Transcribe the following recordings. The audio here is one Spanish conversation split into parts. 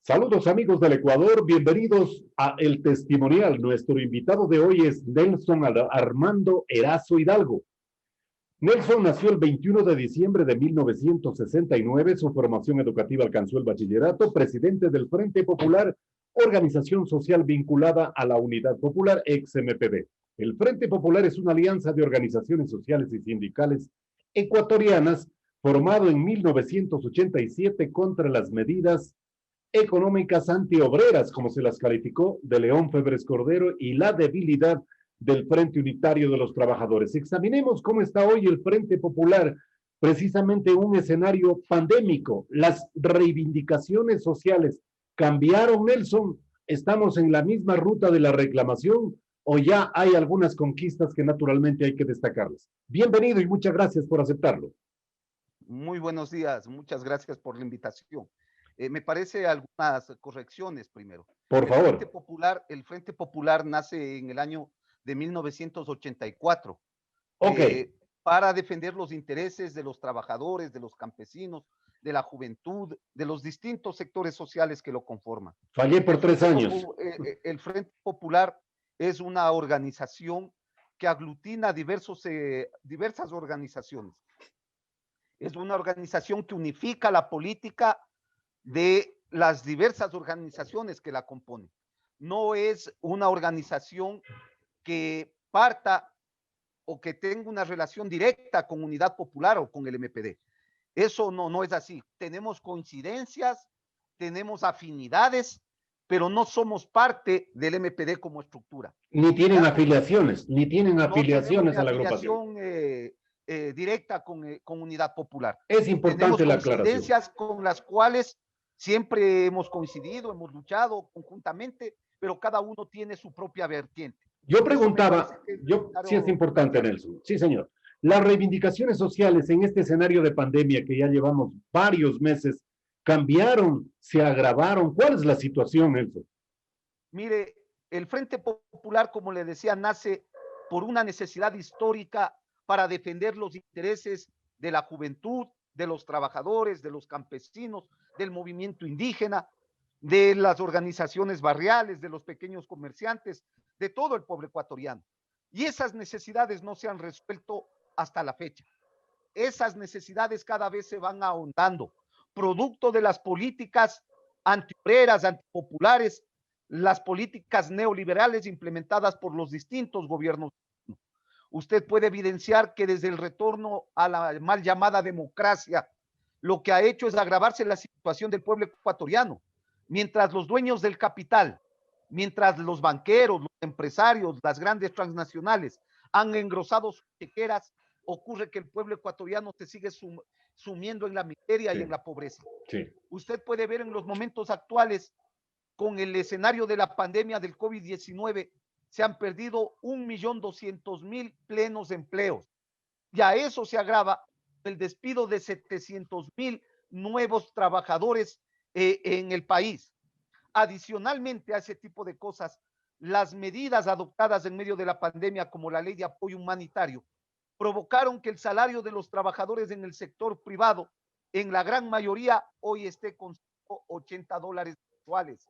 Saludos amigos del Ecuador, bienvenidos a El Testimonial. Nuestro invitado de hoy es Nelson Armando Erazo Hidalgo. Nelson nació el 21 de diciembre de 1969, su formación educativa alcanzó el bachillerato, presidente del Frente Popular, organización social vinculada a la Unidad Popular, ex-MPD. El Frente Popular es una alianza de organizaciones sociales y sindicales ecuatorianas formado en 1987 contra las medidas económicas antiobreras, como se las calificó, de León Febres Cordero y la debilidad del Frente Unitario de los Trabajadores. Examinemos cómo está hoy el Frente Popular, precisamente en un escenario pandémico. Las reivindicaciones sociales cambiaron, Nelson. ¿Estamos en la misma ruta de la reclamación o ya hay algunas conquistas que naturalmente hay que destacarlas? Bienvenido y muchas gracias por aceptarlo. Muy buenos días, muchas gracias por la invitación. Me parece algunas correcciones primero. Por favor. El Frente Popular nace en el año de 1984 Ok. para defender los intereses de los trabajadores, de los campesinos, de la juventud, de los distintos sectores sociales que lo conforman. Fallé por 3 años. El Frente Popular es una organización que aglutina diversas organizaciones. Es una organización que unifica la política de las diversas organizaciones que la componen. No es una organización que parta o que tenga una relación directa con Unidad Popular o con el MPD. Eso no es así. Tenemos coincidencias, tenemos afinidades, pero no somos parte del MPD como estructura. Ni tienen ¿Ya? afiliaciones, ni tienen afiliaciones No a la agrupación. afiliación directa con Unidad Popular. Es Tenemos importante la aclaración. coincidencias con las cuales siempre hemos coincidido, hemos luchado conjuntamente, pero cada uno tiene su propia vertiente. Yo Eso me parece preguntaba, que es sí es necesario importante, plantear. Nelson. Sí, señor. Las reivindicaciones sociales en este escenario de pandemia que ya llevamos varios meses, ¿cambiaron? ¿Se agravaron? ¿Cuál es la situación, Nelson? Mire, el Frente Popular, como le decía, nace por una necesidad histórica para defender los intereses de la juventud, de los trabajadores, de los campesinos, del movimiento indígena, de las organizaciones barriales, de los pequeños comerciantes, de todo el pueblo ecuatoriano. Y esas necesidades no se han resuelto hasta la fecha. Esas necesidades cada vez se van ahondando, producto de las políticas antiobreras, antipopulares, las políticas neoliberales implementadas por los distintos gobiernos. Usted puede evidenciar que desde el retorno a la mal llamada democracia, lo que ha hecho es agravarse la situación del pueblo ecuatoriano, mientras los dueños del capital, mientras los banqueros, los empresarios, las grandes transnacionales han engrosado sus chequeras, ocurre que el pueblo ecuatoriano se sigue sumiendo en la miseria y en la pobreza. Sí. Usted puede ver en los momentos actuales, con el escenario de la pandemia del COVID-19, se han perdido 1.200.000 plenos empleos. Y a eso se agrava el despido de 700.000 nuevos trabajadores en el país. Adicionalmente a ese tipo de cosas, las medidas adoptadas en medio de la pandemia, como la ley de apoyo humanitario, provocaron que el salario de los trabajadores en el sector privado, en la gran mayoría, hoy esté con $80 mensuales.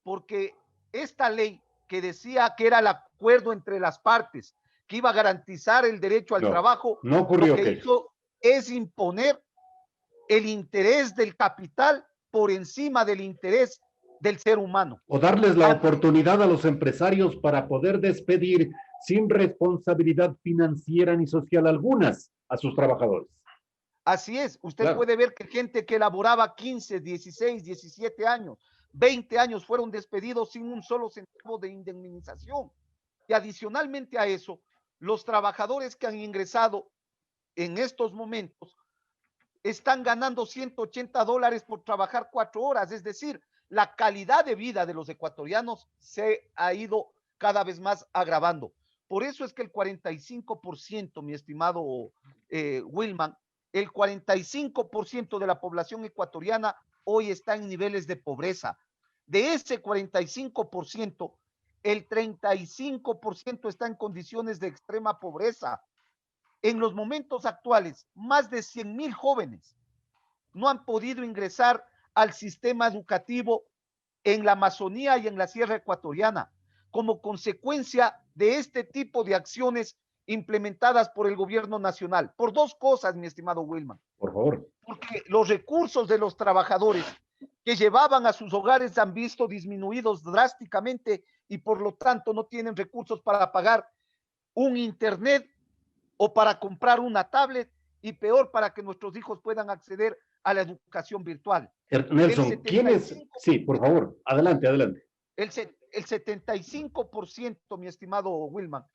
Porque esta ley que decía que era el acuerdo entre las partes, que iba a garantizar el derecho al trabajo, no ocurrió, lo que hizo es imponer el interés del capital por encima del interés del ser humano. O darles la oportunidad a los empresarios para poder despedir sin responsabilidad financiera ni social algunas a sus trabajadores. Así es, usted puede ver que gente que elaboraba 15, 16, 17 años, 20 años fueron despedidos sin un solo centavo de indemnización. Y adicionalmente a eso, los trabajadores que han ingresado en estos momentos están ganando $180 por trabajar 4 horas, es decir, la calidad de vida de los ecuatorianos se ha ido cada vez más agravando. Por eso es que el 45%, mi estimado Wilman, el 45% de la población ecuatoriana hoy está en niveles de pobreza. De ese 45%, el 35% está en condiciones de extrema pobreza. En los momentos actuales, más de 100.000 jóvenes no han podido ingresar al sistema educativo en la Amazonía y en la Sierra Ecuatoriana, como consecuencia de este tipo de acciones implementadas por el gobierno nacional. Por dos cosas, mi estimado Wilman. Por favor. Porque los recursos de los trabajadores que llevaban a sus hogares han visto disminuidos drásticamente y por lo tanto no tienen recursos para pagar un internet o para comprar una tablet y peor para que nuestros hijos puedan acceder a la educación virtual. Nelson, ¿quién es? Sí, por favor, adelante, adelante. El 75%, mi estimado Wilman,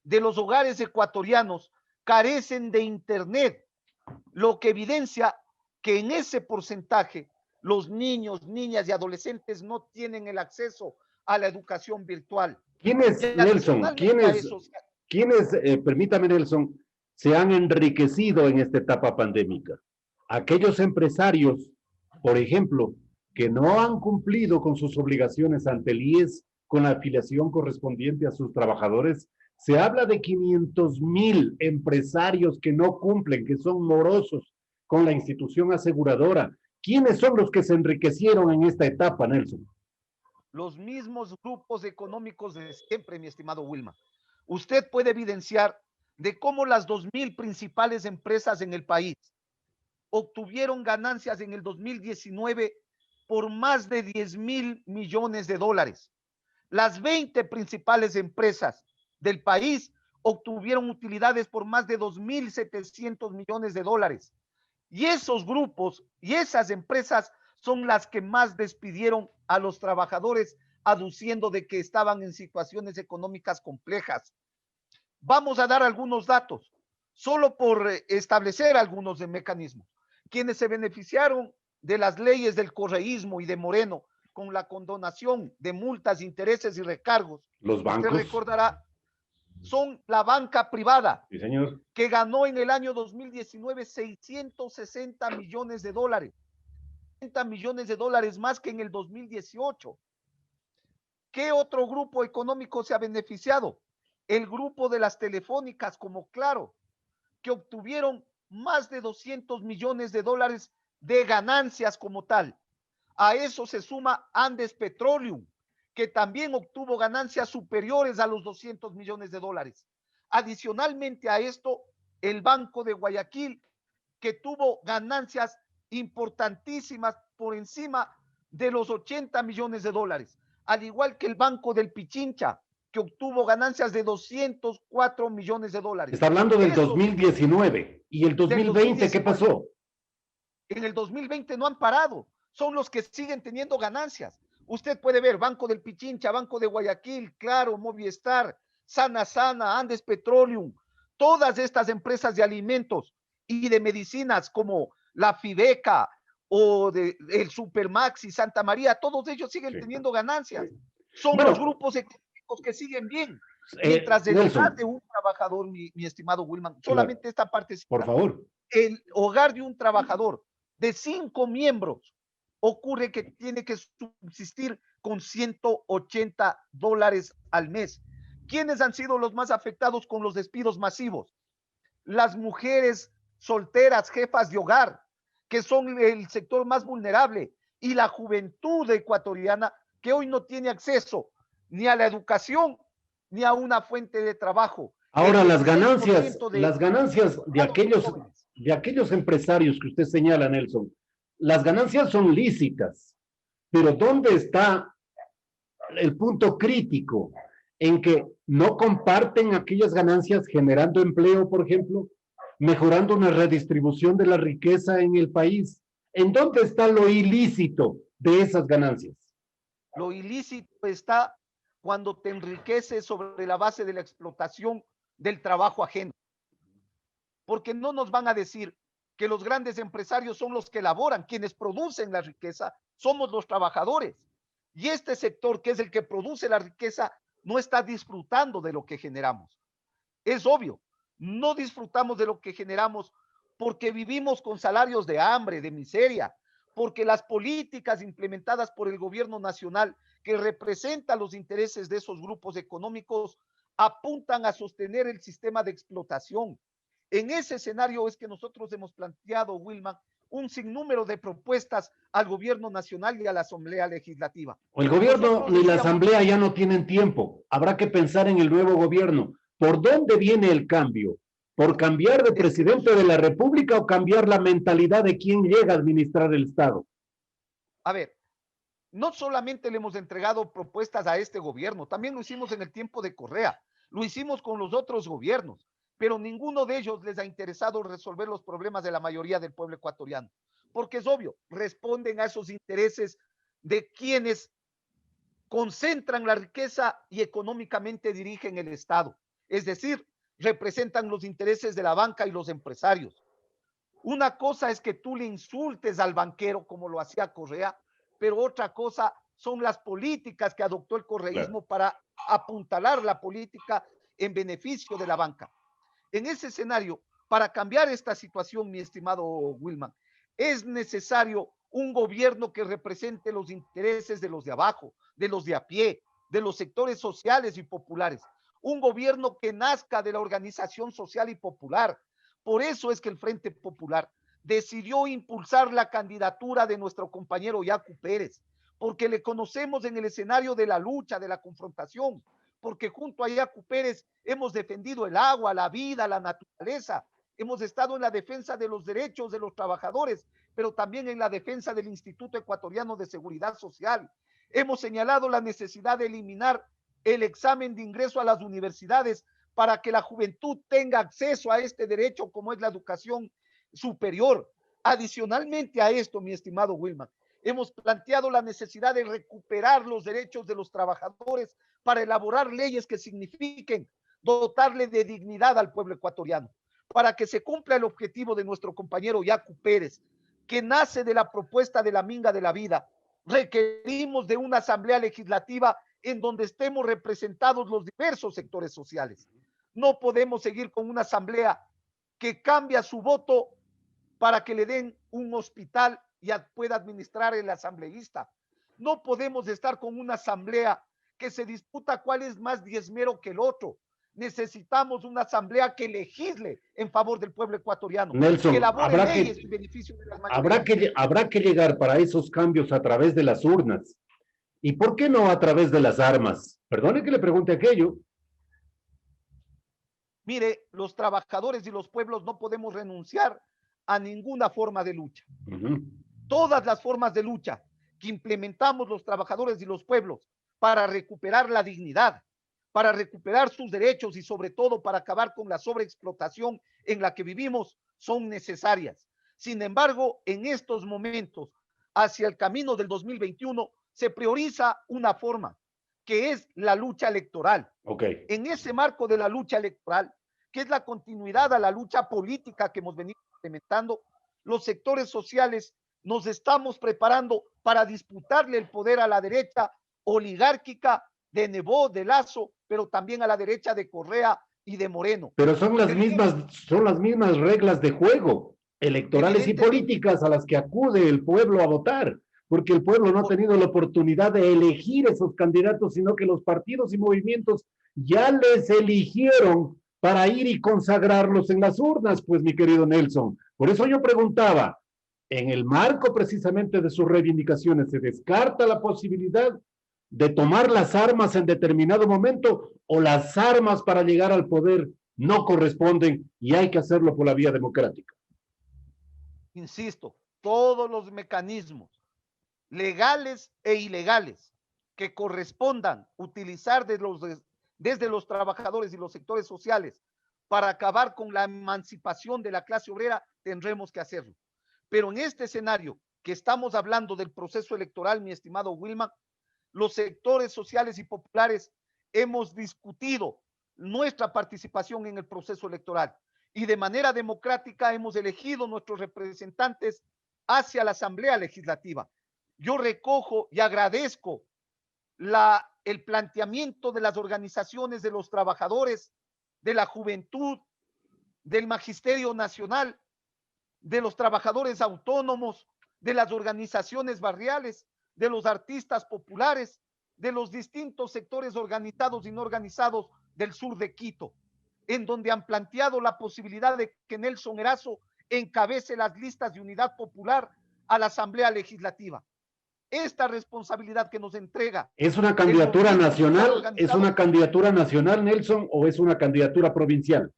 de los hogares ecuatorianos carecen de internet, lo que evidencia que en ese porcentaje los niños, niñas y adolescentes no tienen el acceso a la educación virtual. ¿Quién es, Nelson? ¿Quiénes, permítame, Nelson, se han enriquecido en esta etapa pandémica? Aquellos empresarios, por ejemplo, que no han cumplido con sus obligaciones ante el IES con la afiliación correspondiente a sus trabajadores. Se habla de 500,000 empresarios que no cumplen, que son morosos con la institución aseguradora. ¿Quiénes son los que se enriquecieron en esta etapa, Nelson? Los mismos grupos económicos de siempre, mi estimado Wilma. Usted puede evidenciar de cómo las 2,000 principales empresas en el país obtuvieron ganancias en el 2019 por más de 10,000 millones de dólares. Las 20 principales empresas del país obtuvieron utilidades por más de 2,700 millones de dólares. Y esos grupos y esas empresas son las que más despidieron a los trabajadores, aduciendo de que estaban en situaciones económicas complejas. Vamos a dar algunos datos, solo por establecer algunos de mecanismos. Quienes se beneficiaron de las leyes del correísmo y de Moreno con la condonación de multas, intereses y recargos, los bancos, usted recordará, son la banca privada, sí, señor, que ganó en el año 2019 660 millones de dólares. 60 millones de dólares más que en el 2018. ¿Qué otro grupo económico se ha beneficiado? El grupo de las telefónicas como Claro, que obtuvieron más de 200 millones de dólares de ganancias como tal. A eso se suma Andes Petroleum, que también obtuvo ganancias superiores a los 200 millones de dólares. Adicionalmente a esto, el Banco de Guayaquil, que tuvo ganancias importantísimas por encima de los 80 millones de dólares, al igual que el Banco del Pichincha, que obtuvo ganancias de 204 millones de dólares. Está hablando del 2019. ¿Y el 2020 qué pasó? En el 2020 no han parado, son los que siguen teniendo ganancias. Usted puede ver Banco del Pichincha, Banco de Guayaquil, Claro, Movistar, Sana Sana, Andes Petroleum, todas estas empresas de alimentos y de medicinas como la Fibeca o el Supermaxi, Santa María, todos ellos siguen teniendo ganancias. Son los grupos económicos que siguen bien. Mientras el hogar de un trabajador, mi estimado Wilman, solamente esta parte. Por favor. El hogar de un trabajador de 5 miembros ocurre que tiene que subsistir con $180 al mes. ¿Quiénes han sido los más afectados con los despidos masivos? Las mujeres solteras, jefas de hogar, que son el sector más vulnerable, y la juventud ecuatoriana que hoy no tiene acceso ni a la educación ni a una fuente de trabajo. Ahora, las ganancias de aquellos empresarios que usted señala, Nelson, las ganancias son lícitas, pero ¿dónde está el punto crítico en que no comparten aquellas ganancias generando empleo, por ejemplo, mejorando una redistribución de la riqueza en el país? ¿En dónde está lo ilícito de esas ganancias? Lo ilícito está cuando te enriqueces sobre la base de la explotación del trabajo ajeno. Porque no nos van a decir que los grandes empresarios son los que elaboran, quienes producen la riqueza, somos los trabajadores. Y este sector, que es el que produce la riqueza, no está disfrutando de lo que generamos. Es obvio, no disfrutamos de lo que generamos porque vivimos con salarios de hambre, de miseria, porque las políticas implementadas por el gobierno nacional que representa los intereses de esos grupos económicos apuntan a sostener el sistema de explotación. En ese escenario es que nosotros hemos planteado, Wilman, un sinnúmero de propuestas al gobierno nacional y a la Asamblea Legislativa. O el gobierno Nosotros ni la decíamos, asamblea ya no tienen tiempo. Habrá que pensar en el nuevo gobierno. ¿Por dónde viene el cambio? ¿Por cambiar de es que presidente de la República o cambiar la mentalidad de quien llega a administrar el Estado? a ver, no solamente le hemos entregado propuestas a este gobierno, también lo hicimos en el tiempo de Correa, lo hicimos con los otros gobiernos, pero ninguno de ellos les ha interesado resolver los problemas de la mayoría del pueblo ecuatoriano, porque es obvio, responden a esos intereses de quienes concentran la riqueza y económicamente dirigen el Estado, es decir, representan los intereses de la banca y los empresarios. Una cosa es que tú le insultes al banquero como lo hacía Correa, pero otra cosa son las políticas que adoptó el Claro. correísmo para apuntalar la política en beneficio de la banca. En ese escenario, para cambiar esta situación, mi estimado Wilman, es necesario un gobierno que represente los intereses de los de abajo, de los de a pie, de los sectores sociales y populares. Un gobierno que nazca de la organización social y popular. Por eso es que el Frente Popular decidió impulsar la candidatura de nuestro compañero Yacu Pérez, porque le conocemos en el escenario de la lucha, de la confrontación, porque junto a Yacu Pérez hemos defendido el agua, la vida, la naturaleza, hemos estado en la defensa de los derechos de los trabajadores, pero también en la defensa del Instituto Ecuatoriano de Seguridad Social. Hemos señalado la necesidad de eliminar el examen de ingreso a las universidades para que la juventud tenga acceso a este derecho como es la educación superior. Adicionalmente a esto, mi estimado Wilman, hemos planteado la necesidad de recuperar los derechos de los trabajadores para elaborar leyes que signifiquen dotarle de dignidad al pueblo ecuatoriano, para que se cumpla el objetivo de nuestro compañero Yacu Pérez, que nace de la propuesta de la minga de la vida. Requerimos de una asamblea legislativa en donde estemos representados los diversos sectores sociales. No podemos seguir con una asamblea que cambia su voto para que le den un hospital y pueda administrar el asambleísta. No podemos estar con una asamblea que se disputa cuál es más diezmero que el otro. Necesitamos una asamblea que legisle en favor del pueblo ecuatoriano, que Nelson, elabore leyes en beneficio de las mayorías. habrá que llegar para esos cambios a través de las urnas. ¿Y por qué no a través de las armas? Perdone que le pregunte aquello. Mire, los trabajadores y los pueblos no podemos renunciar a ninguna forma de lucha. Todas las formas de lucha que implementamos los trabajadores y los pueblos para recuperar la dignidad, para recuperar sus derechos y sobre todo para acabar con la sobreexplotación en la que vivimos son necesarias. Sin embargo, en estos momentos, hacia el camino del 2021, se prioriza una forma, que es la lucha electoral. Okay. En ese marco de la lucha electoral, que es la continuidad a la lucha política que hemos venido implementando, los sectores sociales nos estamos preparando para disputarle el poder a la derecha oligárquica de Nebot, de Lazo, pero también a la derecha de Correa y de Moreno. Pero son las mismas reglas de juego electorales y políticas a las que acude el pueblo a votar, porque el pueblo no ha tenido la oportunidad de elegir esos candidatos, sino que los partidos y movimientos ya les eligieron para ir y consagrarlos en las urnas, pues mi querido Nelson. Por eso yo preguntaba, en el marco precisamente de sus reivindicaciones, ¿se descarta la posibilidad de tomar las armas en determinado momento o las armas para llegar al poder no corresponden y hay que hacerlo por la vía democrática? Insisto, todos los mecanismos legales e ilegales que correspondan utilizar desde los trabajadores y los sectores sociales para acabar con la emancipación de la clase obrera, tendremos que hacerlo. Pero en este escenario que estamos hablando del proceso electoral, mi estimado Wilman, los sectores sociales y populares hemos discutido nuestra participación en el proceso electoral y de manera democrática hemos elegido nuestros representantes hacia la Asamblea Legislativa. Yo recojo y agradezco el planteamiento de las organizaciones de los trabajadores, de la juventud, del Magisterio Nacional, de los trabajadores autónomos, de las organizaciones barriales, de los artistas populares, de los distintos sectores organizados y no organizados del sur de Quito, en donde han planteado la posibilidad de que Nelson Erazo encabece las listas de Unidad Popular a la Asamblea Legislativa. Esta responsabilidad que nos entrega. ¿Es una candidatura nacional? ¿Es una candidatura nacional, Nelson, o es una candidatura provincial?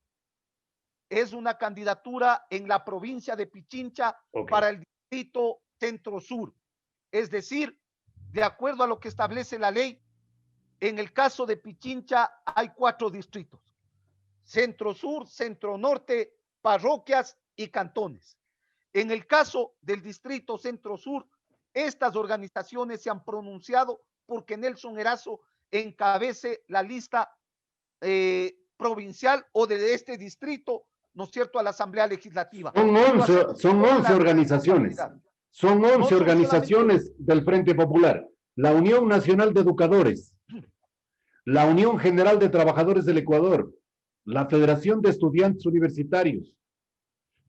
Es una candidatura en la provincia de Pichincha para el distrito Centro-Sur. Es decir, de acuerdo a lo que establece la ley, en el caso de Pichincha hay 4 distritos: Centro-Sur, Centro-Norte, parroquias y cantones. En el caso del distrito Centro-Sur, estas organizaciones se han pronunciado porque Nelson Erazo encabece la lista provincial o de este distrito, ¿no es cierto?, a la Asamblea Legislativa. Son 11 organizaciones. Son 11 organizaciones del Frente Popular. La Unión Nacional de Educadores, la Unión General de Trabajadores del Ecuador, la Federación de Estudiantes Universitarios,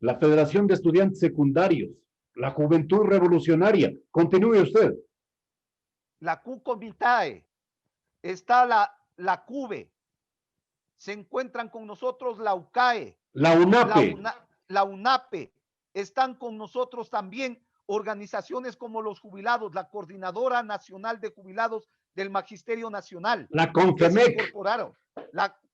la Federación de Estudiantes Secundarios, la Juventud Revolucionaria. Continúe usted. La CUCOMITAE, está la CUBE, se encuentran con nosotros la UCAE, la UNAPE, la UNAPE, están con nosotros también organizaciones como los jubilados, la Coordinadora Nacional de Jubilados del Magisterio Nacional. La CONFEMEC. Se incorporaron.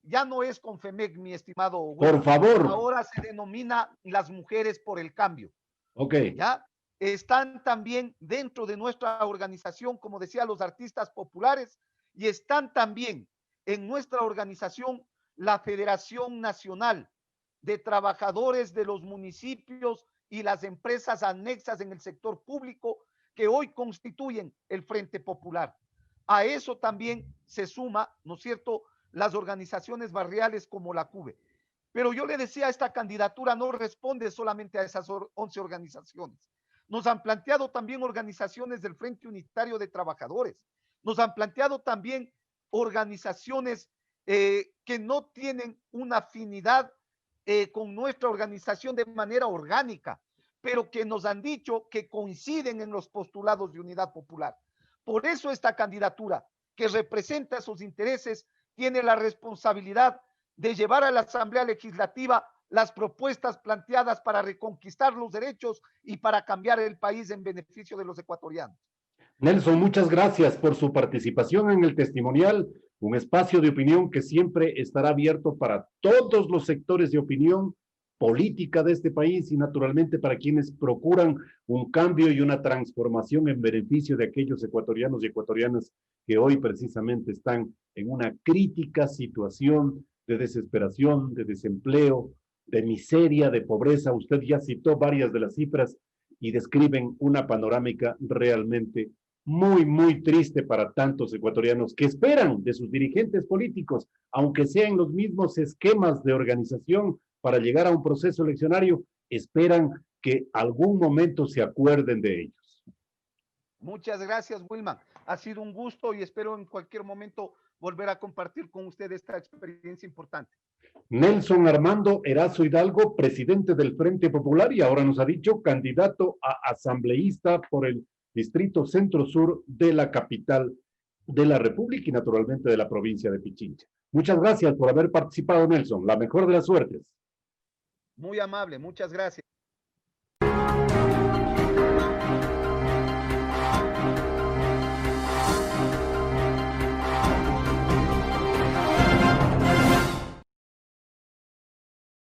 Ya no es CONFEMEC, mi estimado Hugo. Por favor. Ahora se denomina las Mujeres por el Cambio. Ok. ¿Ya? Están también dentro de nuestra organización, como decía, los artistas populares, y están también en nuestra organización la Federación Nacional de Trabajadores de los Municipios y las empresas anexas en el sector público, que hoy constituyen el Frente Popular. A eso también se suma, ¿no es cierto?, las organizaciones barriales como la CUBE. Pero yo le decía, esta candidatura no responde solamente a esas 11 organizaciones. Nos han planteado también organizaciones del Frente Unitario de Trabajadores. Nos han planteado también organizaciones que no tienen una afinidad con nuestra organización de manera orgánica, pero que nos han dicho que coinciden en los postulados de Unidad Popular. Por eso esta candidatura, que representa sus intereses, tiene la responsabilidad de llevar a la Asamblea Legislativa las propuestas planteadas para reconquistar los derechos y para cambiar el país en beneficio de los ecuatorianos. Nelson, muchas gracias por su participación en el testimonial, un espacio de opinión que siempre estará abierto para todos los sectores de opinión política de este país y naturalmente para quienes procuran un cambio y una transformación en beneficio de aquellos ecuatorianos y ecuatorianas que hoy precisamente están en una crítica situación de desesperación, de desempleo, de miseria, de pobreza. Usted ya citó varias de las cifras y describen una panorámica realmente muy, muy triste para tantos ecuatorianos que esperan de sus dirigentes políticos, aunque sean los mismos esquemas de organización para llegar a un proceso eleccionario, esperan que algún momento se acuerden de ellos. Muchas gracias, Wilman. Ha sido un gusto y espero en cualquier momento volver a compartir con usted esta experiencia importante. Nelson Armando Erazo Hidalgo, presidente del Frente Popular y ahora nos ha dicho candidato a asambleísta por el Distrito Centro-Sur de la capital de la República y naturalmente de la provincia de Pichincha. Muchas gracias por haber participado, Nelson. La mejor de las suertes. Muy amable, muchas gracias.